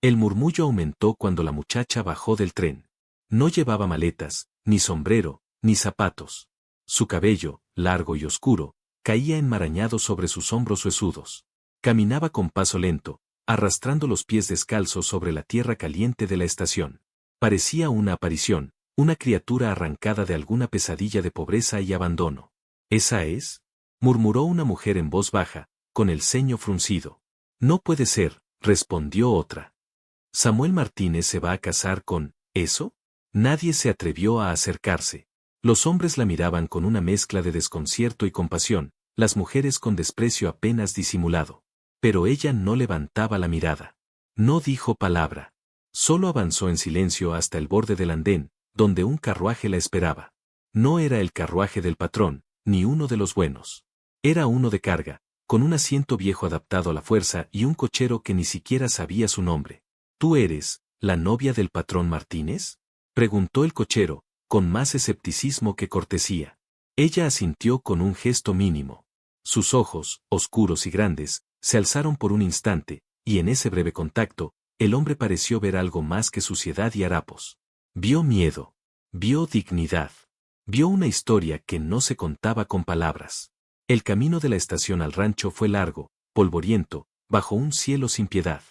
El murmullo aumentó cuando la muchacha bajó del tren. No llevaba maletas, ni sombrero, ni zapatos. Su cabello, largo y oscuro, caía enmarañado sobre sus hombros huesudos. Caminaba con paso lento, arrastrando los pies descalzos sobre la tierra caliente de la estación. Parecía una aparición, una criatura arrancada de alguna pesadilla de pobreza y abandono. ¿Esa es?, murmuró una mujer en voz baja, con el ceño fruncido. No puede ser, respondió otra. ¿Samuel Martínez se va a casar con eso? Nadie se atrevió a acercarse. Los hombres la miraban con una mezcla de desconcierto y compasión, las mujeres con desprecio apenas disimulado. Pero ella no levantaba la mirada. No dijo palabra. Solo avanzó en silencio hasta el borde del andén, donde un carruaje la esperaba. No era el carruaje del patrón, ni uno de los buenos. Era uno de carga, con un asiento viejo adaptado a la fuerza y un cochero que ni siquiera sabía su nombre. ¿Tú eres la novia del patrón Martínez?, preguntó el cochero, con más escepticismo que cortesía. Ella asintió con un gesto mínimo. Sus ojos, oscuros y grandes, se alzaron por un instante, y en ese breve contacto, el hombre pareció ver algo más que suciedad y harapos. Vio miedo. Vio dignidad. Vio una historia que no se contaba con palabras. El camino de la estación al rancho fue largo, polvoriento, bajo un cielo sin piedad.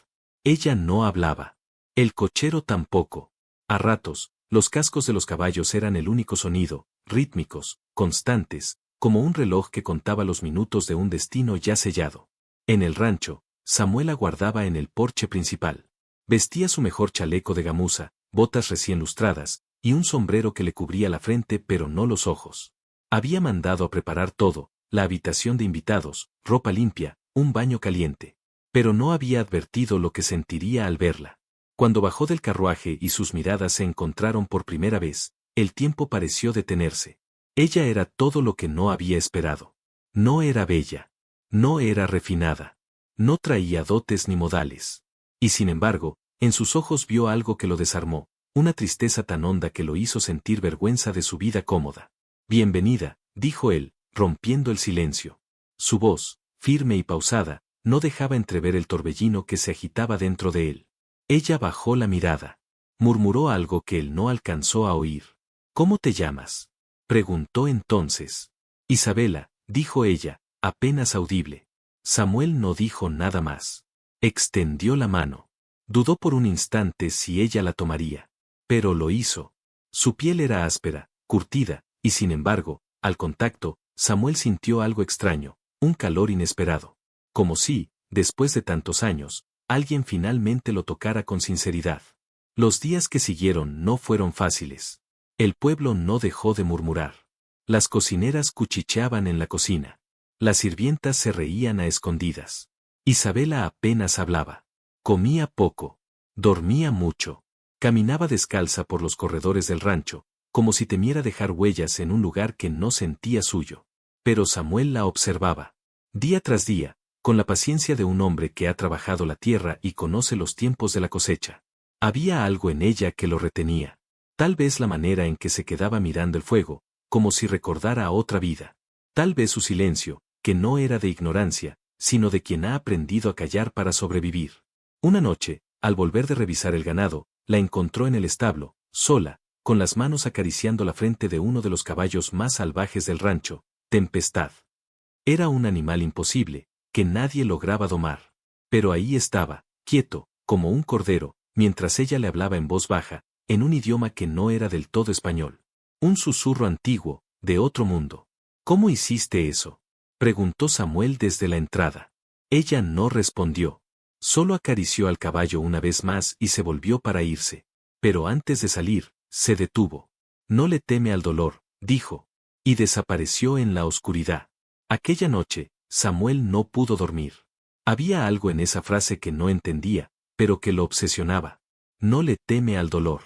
Ella no hablaba. El cochero tampoco. A ratos, los cascos de los caballos eran el único sonido, rítmicos, constantes, como un reloj que contaba los minutos de un destino ya sellado. En el rancho, Samuel aguardaba en el porche principal. Vestía su mejor chaleco de gamuza, botas recién lustradas, y un sombrero que le cubría la frente pero no los ojos. Había mandado a preparar todo, la habitación de invitados, ropa limpia, un baño caliente. Pero no había advertido lo que sentiría al verla. Cuando bajó del carruaje y sus miradas se encontraron por primera vez, el tiempo pareció detenerse. Ella era todo lo que no había esperado. No era bella. No era refinada. No traía dotes ni modales. Y sin embargo, en sus ojos vio algo que lo desarmó, una tristeza tan honda que lo hizo sentir vergüenza de su vida cómoda. Bienvenida, dijo él, rompiendo el silencio. Su voz, firme y pausada, no dejaba entrever el torbellino que se agitaba dentro de él. Ella bajó la mirada. Murmuró algo que él no alcanzó a oír. ¿Cómo te llamas?, preguntó entonces. Isabela, dijo ella, apenas audible. Samuel no dijo nada más. Extendió la mano. Dudó por un instante si ella la tomaría. Pero lo hizo. Su piel era áspera, curtida, y sin embargo, al contacto, Samuel sintió algo extraño, un calor inesperado. Como si, después de tantos años, alguien finalmente lo tocara con sinceridad. Los días que siguieron no fueron fáciles. El pueblo no dejó de murmurar. Las cocineras cuchicheaban en la cocina. Las sirvientas se reían a escondidas. Isabela apenas hablaba. Comía poco. Dormía mucho. Caminaba descalza por los corredores del rancho, como si temiera dejar huellas en un lugar que no sentía suyo. Pero Samuel la observaba. Día tras día, con la paciencia de un hombre que ha trabajado la tierra y conoce los tiempos de la cosecha. Había algo en ella que lo retenía. Tal vez la manera en que se quedaba mirando el fuego, como si recordara otra vida. Tal vez su silencio, que no era de ignorancia, sino de quien ha aprendido a callar para sobrevivir. Una noche, al volver de revisar el ganado, la encontró en el establo, sola, con las manos acariciando la frente de uno de los caballos más salvajes del rancho, Tempestad. Era un animal imposible, que nadie lograba domar. Pero ahí estaba, quieto, como un cordero, mientras ella le hablaba en voz baja, en un idioma que no era del todo español. Un susurro antiguo, de otro mundo. ¿Cómo hiciste eso?, preguntó Samuel desde la entrada. Ella no respondió. Solo acarició al caballo una vez más y se volvió para irse. Pero antes de salir, se detuvo. No le teme al dolor, dijo. Y desapareció en la oscuridad. Aquella noche, Samuel no pudo dormir. Había algo en esa frase que no entendía, pero que lo obsesionaba. No le teme al dolor.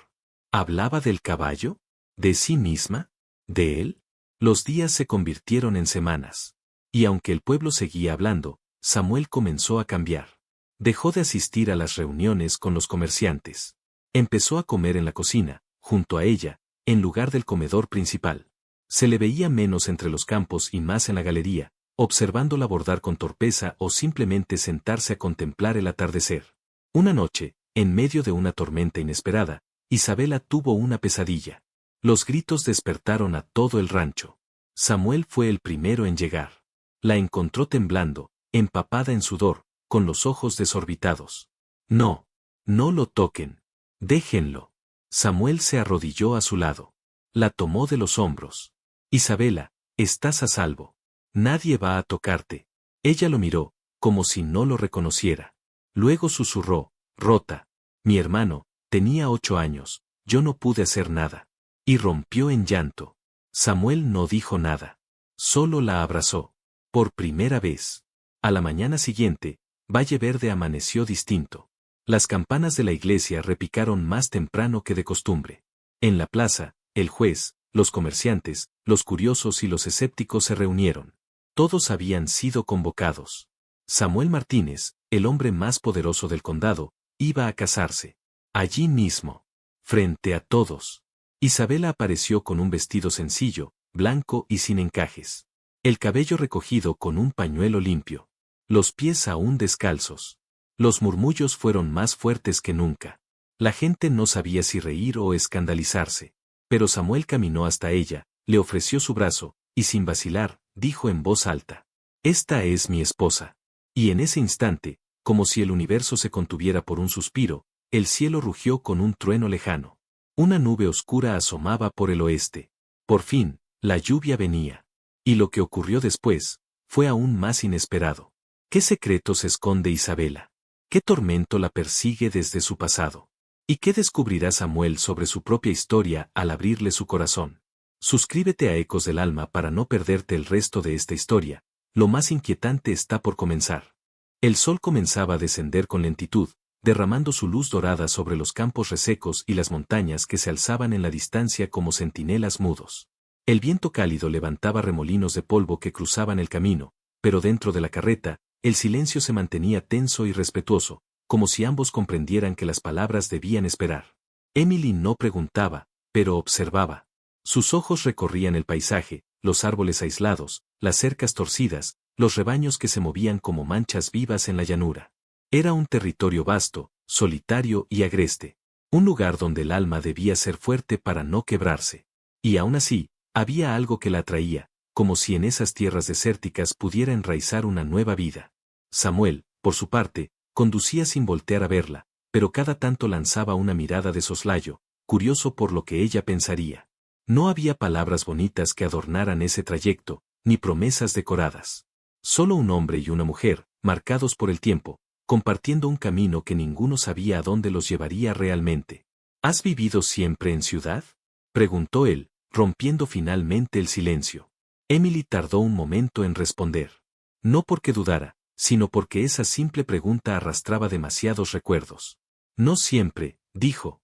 ¿Hablaba del caballo? ¿De sí misma? ¿De él? Los días se convirtieron en semanas. Y aunque el pueblo seguía hablando, Samuel comenzó a cambiar. Dejó de asistir a las reuniones con los comerciantes. Empezó a comer en la cocina, junto a ella, en lugar del comedor principal. Se le veía menos entre los campos y más en la galería, observándola bordar con torpeza o simplemente sentarse a contemplar el atardecer. Una noche, En medio de una tormenta inesperada, Isabela tuvo una pesadilla. Los gritos despertaron a todo el rancho. Samuel fue el primero en llegar. La encontró temblando, empapada en sudor, con los ojos desorbitados. No, no lo toquen. Déjenlo. Samuel se arrodilló a su lado. La tomó de los hombros. Isabela, estás a salvo. Nadie va a tocarte. Ella lo miró, como si no lo reconociera. Luego susurró, Rota. Mi hermano, tenía 8 años, yo no pude hacer nada. Y rompió en llanto. Samuel no dijo nada. Solo la abrazó. Por primera vez. A la mañana siguiente, Valle Verde amaneció distinto. Las campanas de la iglesia repicaron más temprano que de costumbre. En la plaza, el juez, los comerciantes, los curiosos y los escépticos se reunieron. Todos habían sido convocados. Samuel Martínez, el hombre más poderoso del condado, iba a casarse. Allí mismo. Frente a todos. Isabela apareció con un vestido sencillo, blanco y sin encajes. El cabello recogido con un pañuelo limpio. Los pies aún descalzos. Los murmullos fueron más fuertes que nunca. La gente no sabía si reír o escandalizarse. Pero Samuel caminó hasta ella, le ofreció su brazo, y sin vacilar, dijo en voz alta. Esta es mi esposa. Y en ese instante, como si el universo se contuviera por un suspiro, el cielo rugió con un trueno lejano. Una nube oscura asomaba por el oeste. Por fin, la lluvia venía. Y lo que ocurrió después, fue aún más inesperado. ¿Qué secretos esconde Isabela? ¿Qué tormento la persigue desde su pasado? ¿Y qué descubrirá Samuel sobre su propia historia al abrirle su corazón? Suscríbete a Ecos del Alma para no perderte el resto de esta historia. Lo más inquietante está por comenzar. El sol comenzaba a descender con lentitud, derramando su luz dorada sobre los campos resecos y las montañas que se alzaban en la distancia como centinelas mudos. El viento cálido levantaba remolinos de polvo que cruzaban el camino, pero dentro de la carreta, el silencio se mantenía tenso y respetuoso, como si ambos comprendieran que las palabras debían esperar. Emily no preguntaba, pero observaba. Sus ojos recorrían el paisaje, los árboles aislados, las cercas torcidas, los rebaños que se movían como manchas vivas en la llanura. Era un territorio vasto, solitario y agreste. Un lugar donde el alma debía ser fuerte para no quebrarse. Y aún así, había algo que la atraía, como si en esas tierras desérticas pudiera enraizar una nueva vida. Samuel, por su parte, conducía sin voltear a verla, pero cada tanto lanzaba una mirada de soslayo, curioso por lo que ella pensaría. No había palabras bonitas que adornaran ese trayecto, ni promesas decoradas. Solo un hombre y una mujer, marcados por el tiempo, compartiendo un camino que ninguno sabía a dónde los llevaría realmente. ¿Has vivido siempre en ciudad? Preguntó él, rompiendo finalmente el silencio. Emily tardó un momento en responder. No porque dudara, sino porque esa simple pregunta arrastraba demasiados recuerdos. No siempre, dijo.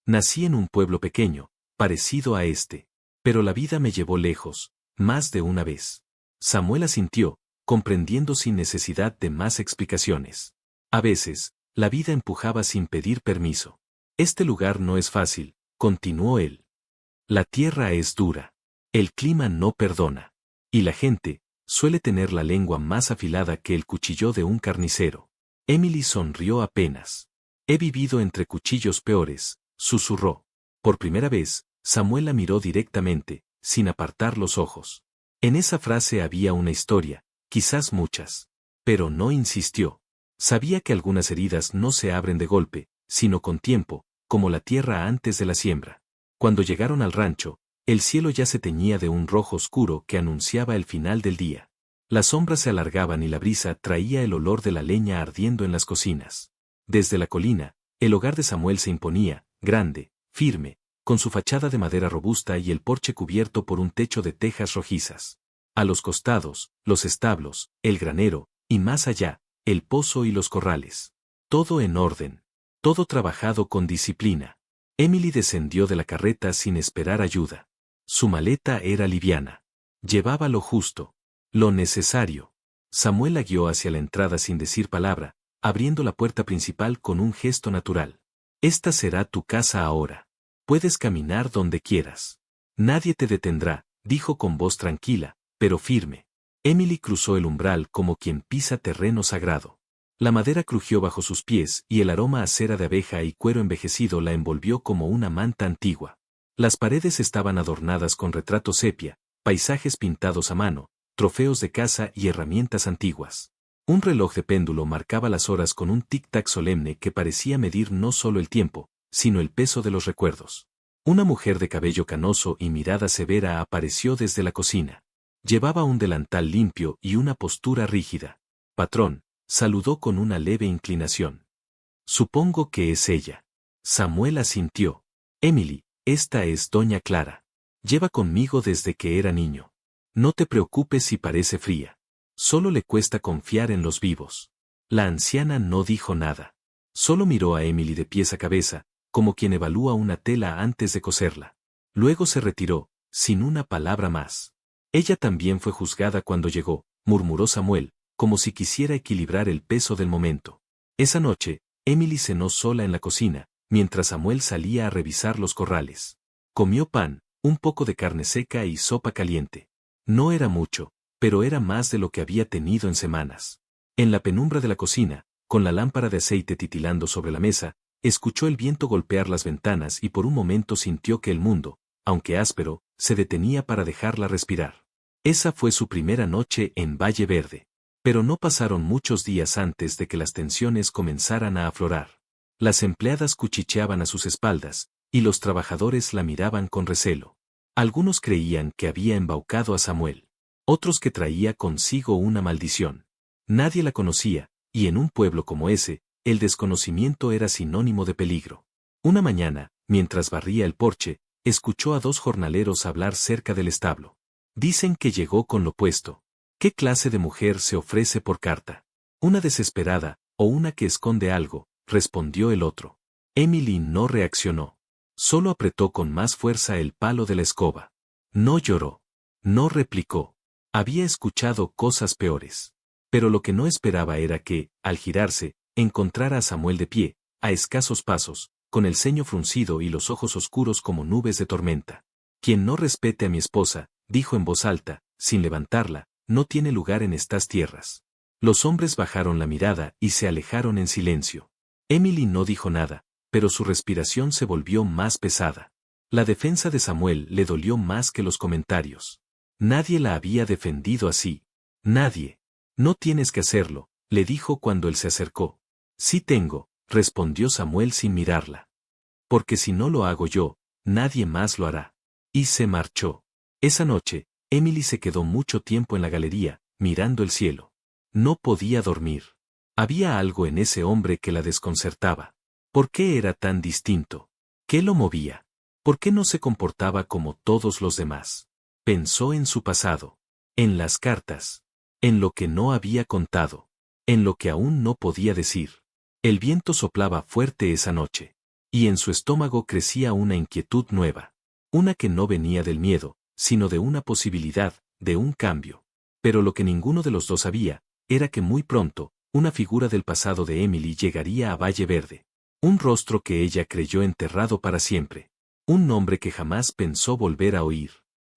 Nací en un pueblo pequeño, parecido a este. Pero la vida me llevó lejos, más de una vez. Samuel asintió, comprendiendo sin necesidad de más explicaciones. A veces, la vida empujaba sin pedir permiso. Este lugar no es fácil, continuó él. La tierra es dura. El clima no perdona. Y la gente, suele tener la lengua más afilada que el cuchillo de un carnicero. Emily sonrió apenas. He vivido entre cuchillos peores, susurró. Por primera vez, Samuel la miró directamente, sin apartar los ojos. En esa frase había una historia, quizás muchas. Pero no insistió. Sabía que algunas heridas no se abren de golpe, sino con tiempo, como la tierra antes de la siembra. Cuando llegaron al rancho, el cielo ya se teñía de un rojo oscuro que anunciaba el final del día. Las sombras se alargaban y la brisa traía el olor de la leña ardiendo en las cocinas. Desde la colina, el hogar de Samuel se imponía, grande, firme, con su fachada de madera robusta y el porche cubierto por un techo de tejas rojizas. A los costados, los establos, el granero, y más allá, el pozo y los corrales. Todo en orden. Todo trabajado con disciplina. Emily descendió de la carreta sin esperar ayuda. Su maleta era liviana. Llevaba lo justo. Lo necesario. Samuel la guió hacia la entrada sin decir palabra, abriendo la puerta principal con un gesto natural. Esta será tu casa ahora. Puedes caminar donde quieras. Nadie te detendrá, dijo con voz tranquila, pero firme. Emily cruzó el umbral como quien pisa terreno sagrado. La madera crujió bajo sus pies y el aroma a cera de abeja y cuero envejecido la envolvió como una manta antigua. Las paredes estaban adornadas con retratos sepia, paisajes pintados a mano, trofeos de caza y herramientas antiguas. Un reloj de péndulo marcaba las horas con un tic-tac solemne que parecía medir no solo el tiempo, sino el peso de los recuerdos. Una mujer de cabello canoso y mirada severa apareció desde la cocina. Llevaba un delantal limpio y una postura rígida. «Patrón», saludó con una leve inclinación. «Supongo que es ella». Samuel asintió. «Emily, esta es doña Clara. Lleva conmigo desde que era niño. No te preocupes si parece fría. Solo le cuesta confiar en los vivos». La anciana no dijo nada. Solo miró a Emily de pies a cabeza, como quien evalúa una tela antes de coserla. Luego se retiró, sin una palabra más. «Ella también fue juzgada cuando llegó», murmuró Samuel, como si quisiera equilibrar el peso del momento. Esa noche, Emily cenó sola en la cocina, mientras Samuel salía a revisar los corrales. Comió pan, un poco de carne seca y sopa caliente. No era mucho, pero era más de lo que había tenido en semanas. En la penumbra de la cocina, con la lámpara de aceite titilando sobre la mesa, escuchó el viento golpear las ventanas y por un momento sintió que el mundo, aunque áspero, se detenía para dejarla respirar. Esa fue su primera noche en Valle Verde. Pero no pasaron muchos días antes de que las tensiones comenzaran a aflorar. Las empleadas cuchicheaban a sus espaldas, y los trabajadores la miraban con recelo. Algunos creían que había embaucado a Samuel. Otros que traía consigo una maldición. Nadie la conocía, y en un pueblo como ese, el desconocimiento era sinónimo de peligro. Una mañana, mientras barría el porche, escuchó a dos jornaleros hablar cerca del establo. «Dicen que llegó con lo puesto. ¿Qué clase de mujer se ofrece por carta? ¿Una desesperada, o una que esconde algo?», respondió el otro. Emily no reaccionó. Solo apretó con más fuerza el palo de la escoba. No lloró. No replicó. Había escuchado cosas peores. Pero lo que no esperaba era que, al girarse, encontrara a Samuel de pie, a escasos pasos, con el ceño fruncido y los ojos oscuros como nubes de tormenta. «Quien no respete a mi esposa», dijo en voz alta, sin levantarla, «no tiene lugar en estas tierras». Los hombres bajaron la mirada y se alejaron en silencio. Emily no dijo nada, pero su respiración se volvió más pesada. La defensa de Samuel le dolió más que los comentarios. Nadie la había defendido así. Nadie. «No tienes que hacerlo», le dijo cuando él se acercó. «Sí tengo», respondió Samuel sin mirarla. «Porque si no lo hago yo, nadie más lo hará». Y se marchó. Esa noche, Emily se quedó mucho tiempo en la galería, mirando el cielo. No podía dormir. Había algo en ese hombre que la desconcertaba. ¿Por qué era tan distinto? ¿Qué lo movía? ¿Por qué no se comportaba como todos los demás? Pensó en su pasado, en las cartas, en lo que no había contado, en lo que aún no podía decir. El viento soplaba fuerte esa noche, y en su estómago crecía una inquietud nueva, una que no venía del miedo, sino de una posibilidad, de un cambio. Pero lo que ninguno de los dos sabía, era que muy pronto, una figura del pasado de Emily llegaría a Valle Verde. Un rostro que ella creyó enterrado para siempre. Un nombre que jamás pensó volver a oír.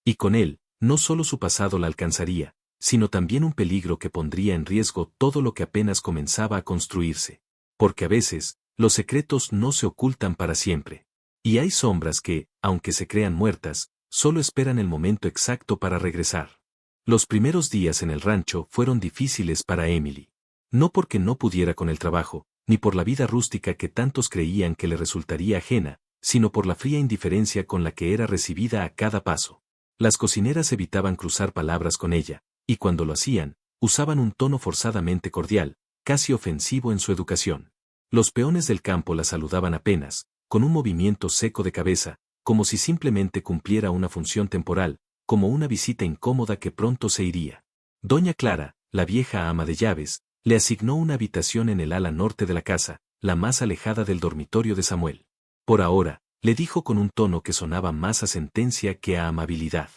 Y con él, no solo su pasado la alcanzaría, sino también un peligro que pondría en riesgo todo lo que apenas comenzaba a construirse. Porque a veces, los secretos no se ocultan para siempre. Y hay sombras que, aunque se crean muertas, solo esperan el momento exacto para regresar. Los primeros días en el rancho fueron difíciles para Emily. No porque no pudiera con el trabajo, ni por la vida rústica que tantos creían que le resultaría ajena, sino por la fría indiferencia con la que era recibida a cada paso. Las cocineras evitaban cruzar palabras con ella, y cuando lo hacían, usaban un tono forzadamente cordial, casi ofensivo en su educación. Los peones del campo la saludaban apenas, con un movimiento seco de cabeza, como si simplemente cumpliera una función temporal, como una visita incómoda que pronto se iría. Doña Clara, la vieja ama de llaves, le asignó una habitación en el ala norte de la casa, la más alejada del dormitorio de Samuel. Por ahora, le dijo con un tono que sonaba más a sentencia que a amabilidad.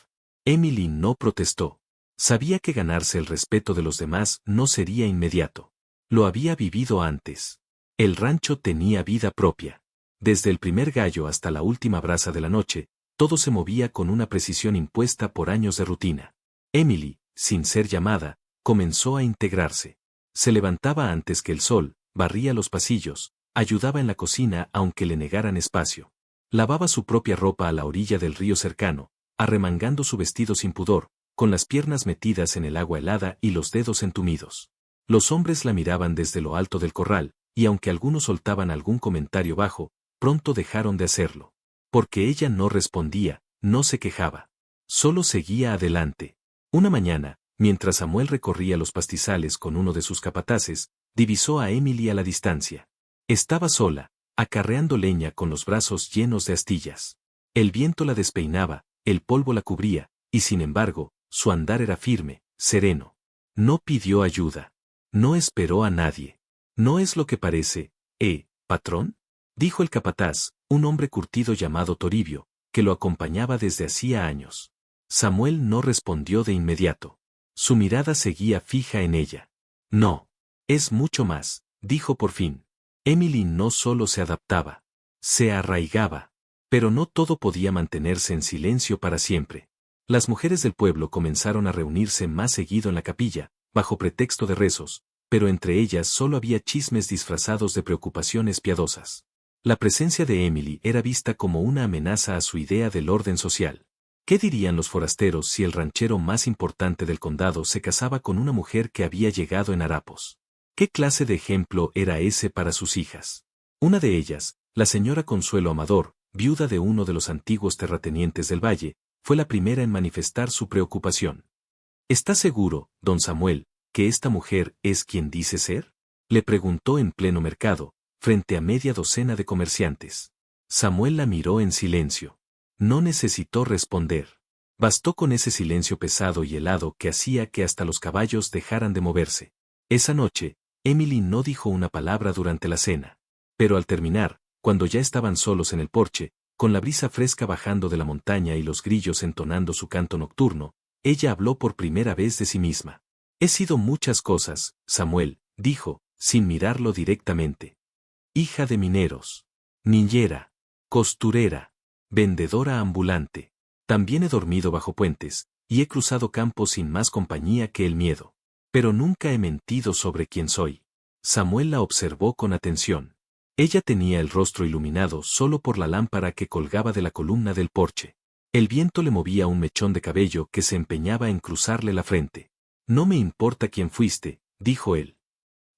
Emily no protestó. Sabía que ganarse el respeto de los demás no sería inmediato. Lo había vivido antes. El rancho tenía vida propia. Desde el primer gallo hasta la última brasa de la noche, todo se movía con una precisión impuesta por años de rutina. Emily, sin ser llamada, comenzó a integrarse. Se levantaba antes que el sol, barría los pasillos, ayudaba en la cocina aunque le negaran espacio. Lavaba su propia ropa a la orilla del río cercano, arremangando su vestido sin pudor, con las piernas metidas en el agua helada y los dedos entumidos. Los hombres la miraban desde lo alto del corral, y aunque algunos soltaban algún comentario bajo, pronto dejaron de hacerlo. Porque ella no respondía, no se quejaba. Solo seguía adelante. Una mañana, mientras Samuel recorría los pastizales con uno de sus capataces, divisó a Emily a la distancia. Estaba sola, acarreando leña con los brazos llenos de astillas. El viento la despeinaba, el polvo la cubría, y sin embargo, su andar era firme, sereno. No pidió ayuda. No esperó a nadie. ¿No es lo que parece, patrón? Dijo el capataz, un hombre curtido llamado Toribio, que lo acompañaba desde hacía años. Samuel no respondió de inmediato. Su mirada seguía fija en ella. No. Es mucho más, dijo por fin. Emily no solo se adaptaba, se arraigaba. Pero no todo podía mantenerse en silencio para siempre. Las mujeres del pueblo comenzaron a reunirse más seguido en la capilla, bajo pretexto de rezos, pero entre ellas solo había chismes disfrazados de preocupaciones piadosas. La presencia de Emily era vista como una amenaza a su idea del orden social. ¿Qué dirían los forasteros si el ranchero más importante del condado se casaba con una mujer que había llegado en harapos? ¿Qué clase de ejemplo era ese para sus hijas? Una de ellas, la señora Consuelo Amador, viuda de uno de los antiguos terratenientes del valle, fue la primera en manifestar su preocupación. ¿Está seguro, don Samuel, que esta mujer es quien dice ser? Le preguntó en pleno mercado, frente a media docena de comerciantes. Samuel la miró en silencio. No necesitó responder. Bastó con ese silencio pesado y helado que hacía que hasta los caballos dejaran de moverse. Esa noche, Emily no dijo una palabra durante la cena. Pero al terminar, cuando ya estaban solos en el porche, con la brisa fresca bajando de la montaña y los grillos entonando su canto nocturno, ella habló por primera vez de sí misma. He sido muchas cosas, Samuel, dijo, sin mirarlo directamente. Hija de mineros, niñera, costurera, vendedora ambulante. También he dormido bajo puentes, y he cruzado campos sin más compañía que el miedo. Pero nunca he mentido sobre quién soy. Samuel la observó con atención. Ella tenía el rostro iluminado solo por la lámpara que colgaba de la columna del porche. El viento le movía un mechón de cabello que se empeñaba en cruzarle la frente. No me importa quién fuiste, dijo él.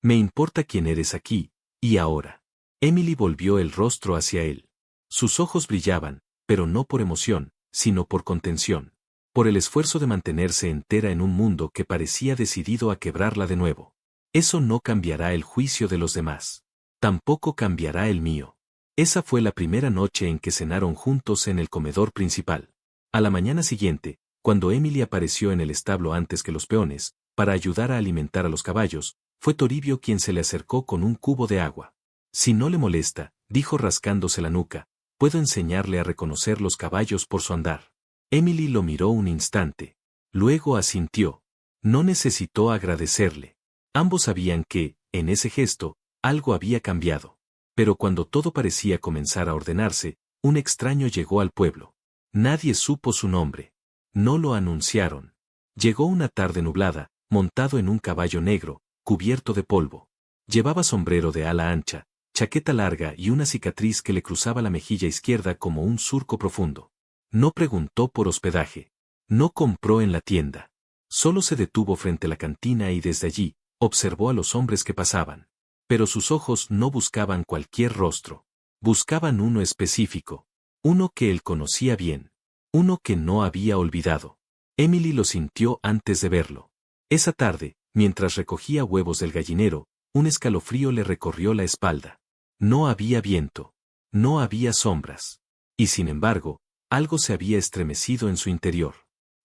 Me importa quién eres aquí, y ahora. Emily volvió el rostro hacia él. Sus ojos brillaban, pero no por emoción, sino por contención. Por el esfuerzo de mantenerse entera en un mundo que parecía decidido a quebrarla de nuevo. Eso no cambiará el juicio de los demás. Tampoco cambiará el mío. Esa fue la primera noche en que cenaron juntos en el comedor principal. A la mañana siguiente, cuando Emily apareció en el establo antes que los peones, para ayudar a alimentar a los caballos, fue Toribio quien se le acercó con un cubo de agua. Si no le molesta, dijo rascándose la nuca, puedo enseñarle a reconocer los caballos por su andar. Emily lo miró un instante. Luego asintió. No necesitó agradecerle. Ambos sabían que, en ese gesto, algo había cambiado. Pero cuando todo parecía comenzar a ordenarse, un extraño llegó al pueblo. Nadie supo su nombre. No lo anunciaron. Llegó una tarde nublada, montado en un caballo negro, cubierto de polvo. Llevaba sombrero de ala ancha, chaqueta larga y una cicatriz que le cruzaba la mejilla izquierda como un surco profundo. No preguntó por hospedaje. No compró en la tienda. Solo se detuvo frente a la cantina y desde allí, observó a los hombres que pasaban. Pero sus ojos no buscaban cualquier rostro. Buscaban uno específico. Uno que él conocía bien. Uno que no había olvidado. Emily lo sintió antes de verlo. Esa tarde, mientras recogía huevos del gallinero, un escalofrío le recorrió la espalda. No había viento. No había sombras. Y sin embargo, algo se había estremecido en su interior.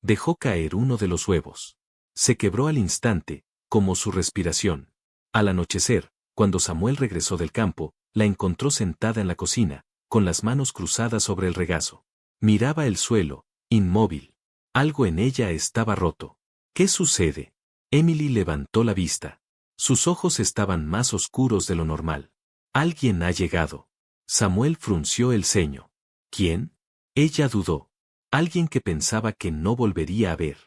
Dejó caer uno de los huevos. Se quebró al instante, como su respiración. Al anochecer, cuando Samuel regresó del campo, la encontró sentada en la cocina, con las manos cruzadas sobre el regazo. Miraba el suelo, inmóvil. Algo en ella estaba roto. ¿Qué sucede? Emily levantó la vista. Sus ojos estaban más oscuros de lo normal. Alguien ha llegado. Samuel frunció el ceño. ¿Quién? Ella dudó. Alguien que pensaba que no volvería a ver.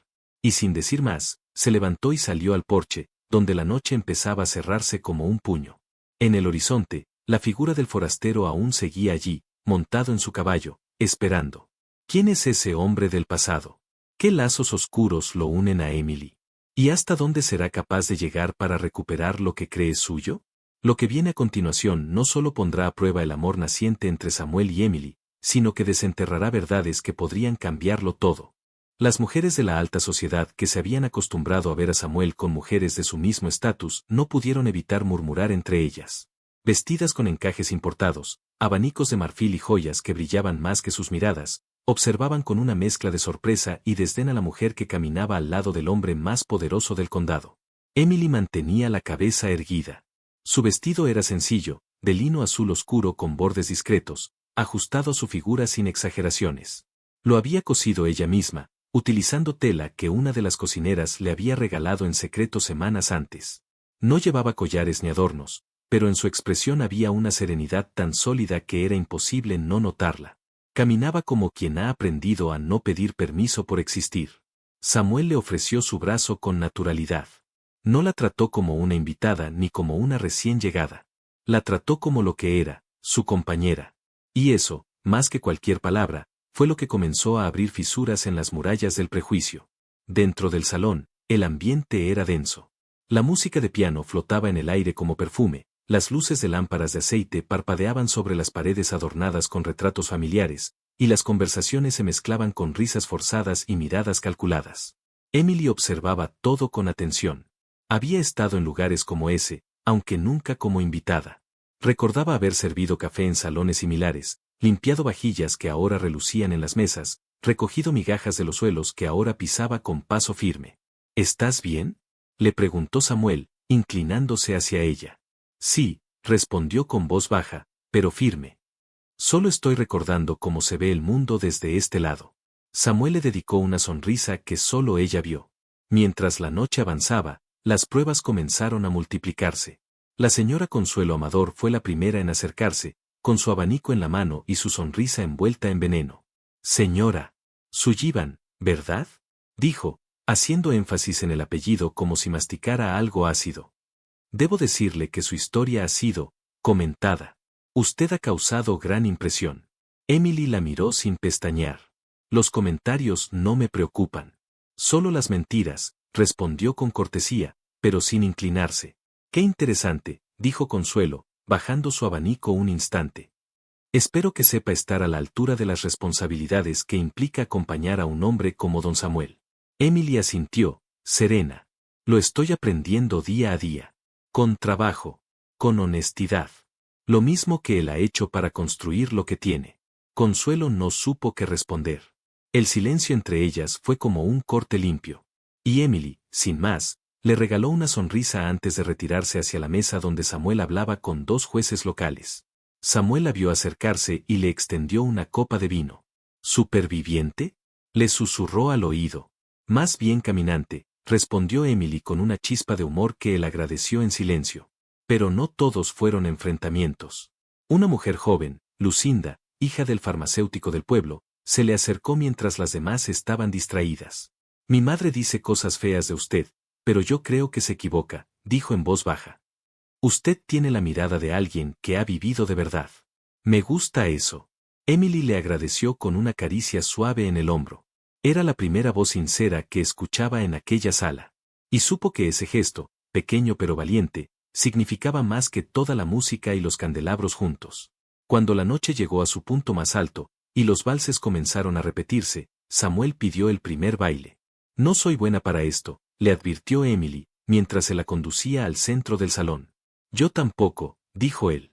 Y sin decir más, se levantó y salió al porche, donde la noche empezaba a cerrarse como un puño. En el horizonte, la figura del forastero aún seguía allí, montado en su caballo, esperando. ¿Quién es ese hombre del pasado? ¿Qué lazos oscuros lo unen a Emily? ¿Y hasta dónde será capaz de llegar para recuperar lo que cree suyo? Lo que viene a continuación no solo pondrá a prueba el amor naciente entre Samuel y Emily, sino que desenterrará verdades que podrían cambiarlo todo. Las mujeres de la alta sociedad que se habían acostumbrado a ver a Samuel con mujeres de su mismo estatus no pudieron evitar murmurar entre ellas. Vestidas con encajes importados, abanicos de marfil y joyas que brillaban más que sus miradas, observaban con una mezcla de sorpresa y desdén a la mujer que caminaba al lado del hombre más poderoso del condado. Emily mantenía la cabeza erguida. Su vestido era sencillo, de lino azul oscuro con bordes discretos, ajustado a su figura sin exageraciones. Lo había cosido ella misma, utilizando tela que una de las cocineras le había regalado en secreto semanas antes. No llevaba collares ni adornos, pero en su expresión había una serenidad tan sólida que era imposible no notarla. Caminaba como quien ha aprendido a no pedir permiso por existir. Samuel le ofreció su brazo con naturalidad. No la trató como una invitada ni como una recién llegada. La trató como lo que era, su compañera. Y eso, más que cualquier palabra, fue lo que comenzó a abrir fisuras en las murallas del prejuicio. Dentro del salón, el ambiente era denso. La música de piano flotaba en el aire como perfume, las luces de lámparas de aceite parpadeaban sobre las paredes adornadas con retratos familiares, y las conversaciones se mezclaban con risas forzadas y miradas calculadas. Emily observaba todo con atención. Había estado en lugares como ese, aunque nunca como invitada. Recordaba haber servido café en salones similares, limpiado vajillas que ahora relucían en las mesas, recogido migajas de los suelos que ahora pisaba con paso firme. ¿Estás bien?, le preguntó Samuel, inclinándose hacia ella. Sí, respondió con voz baja, pero firme. Solo estoy recordando cómo se ve el mundo desde este lado. Samuel le dedicó una sonrisa que solo ella vio. Mientras la noche avanzaba, las pruebas comenzaron a multiplicarse. La señora Consuelo Amador fue la primera en acercarse, con su abanico en la mano y su sonrisa envuelta en veneno. Señora Sullivan, ¿verdad?, dijo, haciendo énfasis en el apellido como si masticara algo ácido. Debo decirle que su historia ha sido comentada. Usted ha causado gran impresión. Emily la miró sin pestañear. Los comentarios no me preocupan. Solo las mentiras, respondió con cortesía, pero sin inclinarse. Qué interesante, dijo Consuelo, bajando su abanico un instante. Espero que sepa estar a la altura de las responsabilidades que implica acompañar a un hombre como don Samuel. Emily asintió, serena. Lo estoy aprendiendo día a día. Con trabajo. Con honestidad. Lo mismo que él ha hecho para construir lo que tiene. Consuelo no supo qué responder. El silencio entre ellas fue como un corte limpio. Y Emily, sin más, le regaló una sonrisa antes de retirarse hacia la mesa donde Samuel hablaba con dos jueces locales. Samuel la vio acercarse y le extendió una copa de vino. ¿Superviviente?, le susurró al oído. Más bien caminante, respondió Emily con una chispa de humor que él agradeció en silencio. Pero no todos fueron enfrentamientos. Una mujer joven, Lucinda, hija del farmacéutico del pueblo, se le acercó mientras las demás estaban distraídas. Mi madre dice cosas feas de usted, pero yo creo que se equivoca, dijo en voz baja. Usted tiene la mirada de alguien que ha vivido de verdad. Me gusta eso. Emily le agradeció con una caricia suave en el hombro. Era la primera voz sincera que escuchaba en aquella sala. Y supo que ese gesto, pequeño pero valiente, significaba más que toda la música y los candelabros juntos. Cuando la noche llegó a su punto más alto, y los valses comenzaron a repetirse, Samuel pidió el primer baile. No soy buena para esto, le advirtió Emily, mientras se la conducía al centro del salón. Yo tampoco, dijo él.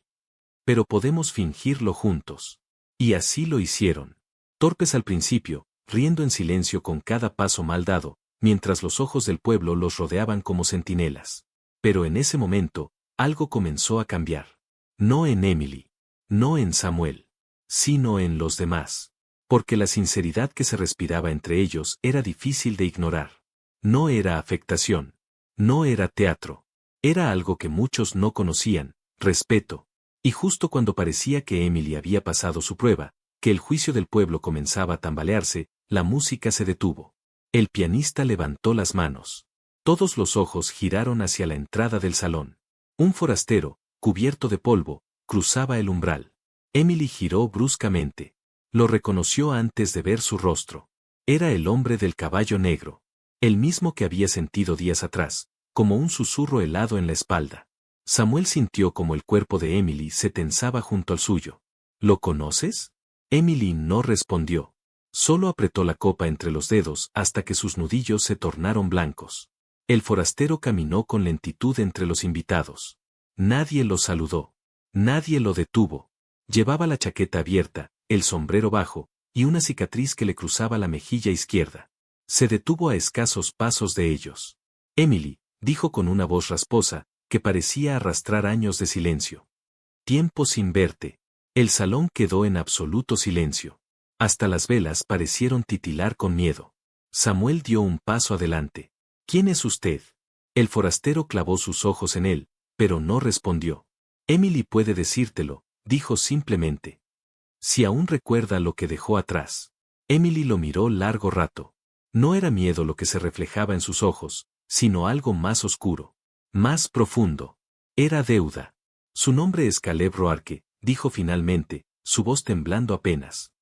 Pero podemos fingirlo juntos. Y así lo hicieron. Torpes al principio, riendo en silencio con cada paso mal dado, mientras los ojos del pueblo los rodeaban como centinelas. Pero en ese momento, algo comenzó a cambiar. No en Emily, no en Samuel, sino en los demás. Porque la sinceridad que se respiraba entre ellos era difícil de ignorar. No era afectación. No era teatro. Era algo que muchos no conocían, respeto. Y justo cuando parecía que Emily había pasado su prueba, que el juicio del pueblo comenzaba a tambalearse, la música se detuvo. El pianista levantó las manos. Todos los ojos giraron hacia la entrada del salón. Un forastero, cubierto de polvo, cruzaba el umbral. Emily giró bruscamente. Lo reconoció antes de ver su rostro. Era el hombre del caballo negro. El mismo que había sentido días atrás, como un susurro helado en la espalda. Samuel sintió como el cuerpo de Emily se tensaba junto al suyo. ¿Lo conoces? Emily no respondió. Solo apretó la copa entre los dedos hasta que sus nudillos se tornaron blancos. El forastero caminó con lentitud entre los invitados. Nadie lo saludó. Nadie lo detuvo. Llevaba la chaqueta abierta, el sombrero bajo, y una cicatriz que le cruzaba la mejilla izquierda. Se detuvo a escasos pasos de ellos. Emily, dijo con una voz rasposa, que parecía arrastrar años de silencio. Tiempo sin verte. El salón quedó en absoluto silencio. Hasta las velas parecieron titilar con miedo. Samuel dio un paso adelante. ¿Quién es usted? El forastero clavó sus ojos en él, pero no respondió. Emily puede decírtelo, dijo simplemente. Si aún recuerda lo que dejó atrás. Emily lo miró largo rato. No era miedo lo que se reflejaba en sus ojos, sino algo más oscuro. Más profundo. Era deuda. Su nombre es Caleb Roarke, dijo finalmente, su voz temblando apenas.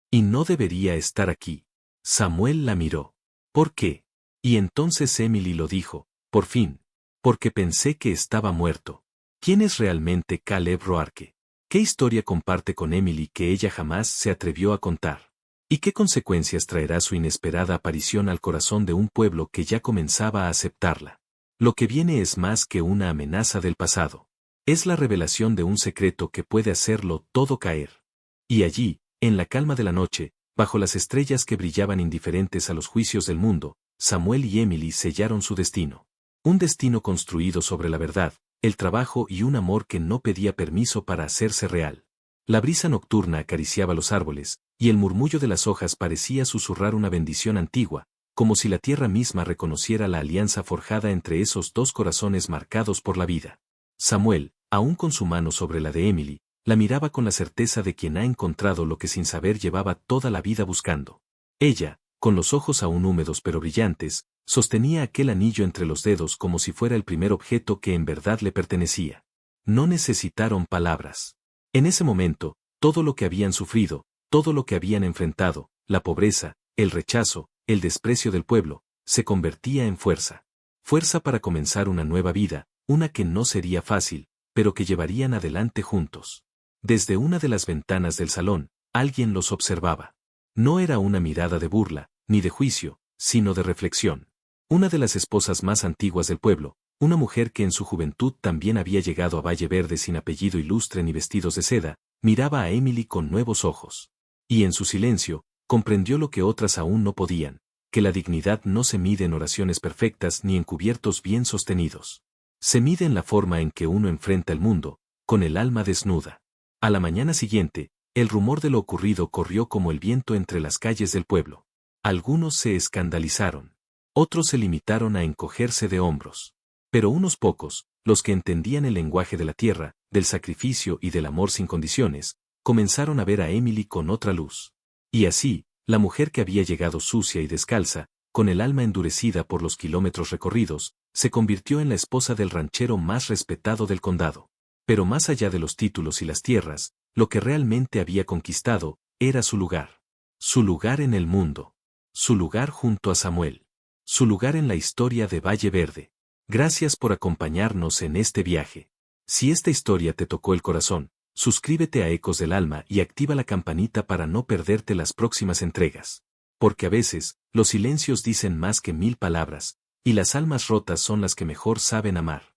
Y no debería estar aquí. Samuel la miró. ¿Por qué? Y entonces Emily lo dijo, por fin. Porque pensé que estaba muerto. ¿Quién es realmente Caleb Roarke? ¿Qué historia comparte con Emily que ella jamás se atrevió a contar? ¿Y qué consecuencias traerá su inesperada aparición al corazón de un pueblo que ya comenzaba a aceptarla? Lo que viene es más que una amenaza del pasado. Es la revelación de un secreto que puede hacerlo todo caer. Y allí, en la calma de la noche, bajo las estrellas que brillaban indiferentes a los juicios del mundo, Samuel y Emily sellaron su destino. Un destino construido sobre la verdad, el trabajo y un amor que no pedía permiso para hacerse real. La brisa nocturna acariciaba los árboles, y el murmullo de las hojas parecía susurrar una bendición antigua, como si la tierra misma reconociera la alianza forjada entre esos dos corazones marcados por la vida. Samuel, aún con su mano sobre la de Emily, la miraba con la certeza de quien ha encontrado lo que sin saber llevaba toda la vida buscando. Ella, con los ojos aún húmedos pero brillantes, sostenía aquel anillo entre los dedos como si fuera el primer objeto que en verdad le pertenecía. No necesitaron palabras. En ese momento, todo lo que habían sufrido, todo lo que habían enfrentado, la pobreza, el rechazo, el desprecio del pueblo, se convertía en fuerza. Fuerza para comenzar una nueva vida, una que no sería fácil, pero que llevarían adelante juntos. Desde una de las ventanas del salón, alguien los observaba. No era una mirada de burla, ni de juicio, sino de reflexión. Una de las esposas más antiguas del pueblo, una mujer que en su juventud también había llegado a Valle Verde sin apellido ilustre ni vestidos de seda, miraba a Emily con nuevos ojos. Y en su silencio, comprendió lo que otras aún no podían, que la dignidad no se mide en oraciones perfectas ni en cubiertos bien sostenidos. Se mide en la forma en que uno enfrenta el mundo, con el alma desnuda. A la mañana siguiente, el rumor de lo ocurrido corrió como el viento entre las calles del pueblo. Algunos se escandalizaron. Otros se limitaron a encogerse de hombros. Pero unos pocos, los que entendían el lenguaje de la tierra, del sacrificio y del amor sin condiciones, comenzaron a ver a Emily con otra luz. Y así, la mujer que había llegado sucia y descalza, con el alma endurecida por los kilómetros recorridos, se convirtió en la esposa del ranchero más respetado del condado. Pero más allá de los títulos y las tierras, lo que realmente había conquistado, era su lugar. Su lugar en el mundo. Su lugar junto a Samuel. Su lugar en la historia de Valle Verde. Gracias por acompañarnos en este viaje. Si esta historia te tocó el corazón, suscríbete a Ecos del Alma y activa la campanita para no perderte las próximas entregas. Porque a veces, los silencios dicen más que 1000 palabras, y las almas rotas son las que mejor saben amar.